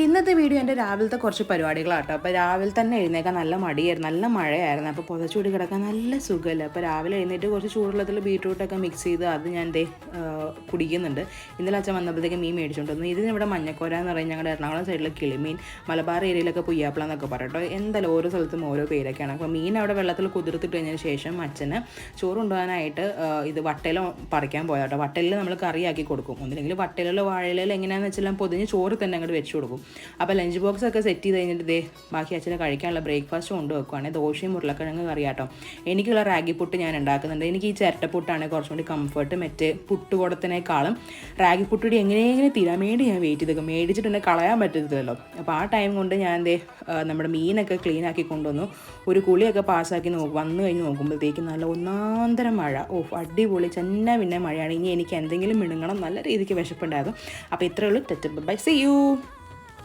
ഇന്നത്തെ വീഡിയോ എൻ്റെ രാവിലത്തെ കുറച്ച് പരിപാടികളാട്ടോ. അപ്പോൾ രാവിലെ തന്നെ എഴുന്നേക്കാൻ നല്ല മടിയായിരുന്നു, നല്ല മഴയായിരുന്നു. അപ്പോൾ പുതച്ചുകൂടി കിടക്കാൻ നല്ല സുഖമല്ല. അപ്പോൾ രാവിലെ എഴുന്നേറ്റ് കുറച്ച് ചൂടുള്ളത്തിൽ ബീട്രൂട്ടൊക്കെ മിക്സ് ചെയ്ത് അത് ഞാൻ കുടിക്കുന്നുണ്ട്. ഇന്നലെ അച്ഛൻ വന്നപ്പോഴത്തേക്ക് മീൻ മേടിച്ചുകൊണ്ട് വന്നു. ഇതിനിവിടെ മഞ്ഞക്കോര എന്ന് പറയുന്നത് ഞങ്ങളുടെ എറണാകുളം സൈഡിലെ കിളിമീൻ, മലബാർ ഏരിയയിലൊക്കെ പുയ്യാപ്പിള എന്നൊക്കെ പറയട്ടോ. എന്തായാലും ഓരോ സ്ഥലത്തും ഓരോ പേരൊക്കെയാണ്. അപ്പോൾ മീൻ അവിടെ വെള്ളത്തിൽ കുതിർത്തിട്ട് കഴിഞ്ഞതിന് ശേഷം അച്ഛന് ചോറ് കൊണ്ടുപോകാനായിട്ട് ഇത് വട്ടയില പറിക്കാൻ പോയാട്ടോ. വട്ടയിൽ നമ്മൾ കറിയാക്കി കൊടുക്കും. ഒന്നില്ലെങ്കിൽ വട്ടയിലോ വാഴയിലോ എങ്ങനെയാണെന്ന് വെച്ചാൽ പൊതിഞ്ഞ് ചോറ് തന്നെ അങ്ങോട്ട് വെച്ച് കൊടുക്കും. അപ്പോൾ ലഞ്ച് ബോക്സൊക്കെ സെറ്റ് ചെയ്ത് കഴിഞ്ഞിട്ട് ബാക്കി അച്ഛനെ കഴിക്കാനുള്ള ബ്രേക്ക്ഫാസ്റ്റ് കൊണ്ടുവെക്കുവാണെങ്കിൽ ദോശയും ഉരുളക്കിഴങ്ങ് കറിയാട്ടോ. എനിക്കുള്ള റാഗി പുട്ട് ഞാൻ ഉണ്ടാക്കുന്നുണ്ട്. എനിക്ക് ഈ ചിരട്ടപ്പുട്ടാണ് കുറച്ചും കൂടി കംഫർട്ട്. മറ്റേ പുട്ടുകുടത്തിനേക്കാളും റാഗി പുട്ടുകൂടി എങ്ങനെയെങ്കിലും തീരാൻ വേണ്ടി ഞാൻ വെയിറ്റ് ചെയ്തേക്കും. മേടിച്ചിട്ടുണ്ടെങ്കിൽ കളയാൻ പറ്റത്തില്ലല്ലോ. അപ്പോൾ ആ ടൈം കൊണ്ട് ഞാൻ നമ്മുടെ മീനൊക്കെ ക്ലീൻ ആക്കി കൊണ്ടുവന്നു. ഒരു കുളിയൊക്കെ പാസ്സാക്കി വന്നു കഴിഞ്ഞ് നോക്കുമ്പോഴത്തേക്ക് നല്ല ഒന്നാന്തരം മഴ. അടിപൊളി ചെന്ന പിന്നെ മഴയാണ്. ഇനി എനിക്ക് എന്തെങ്കിലും മിണുങ്ങണം, നല്ല രീതിക്ക് വിശപ്പുണ്ടായിരുന്നു. അപ്പോൾ ഇത്രയേ ഉള്ളൂ. Bye, see U.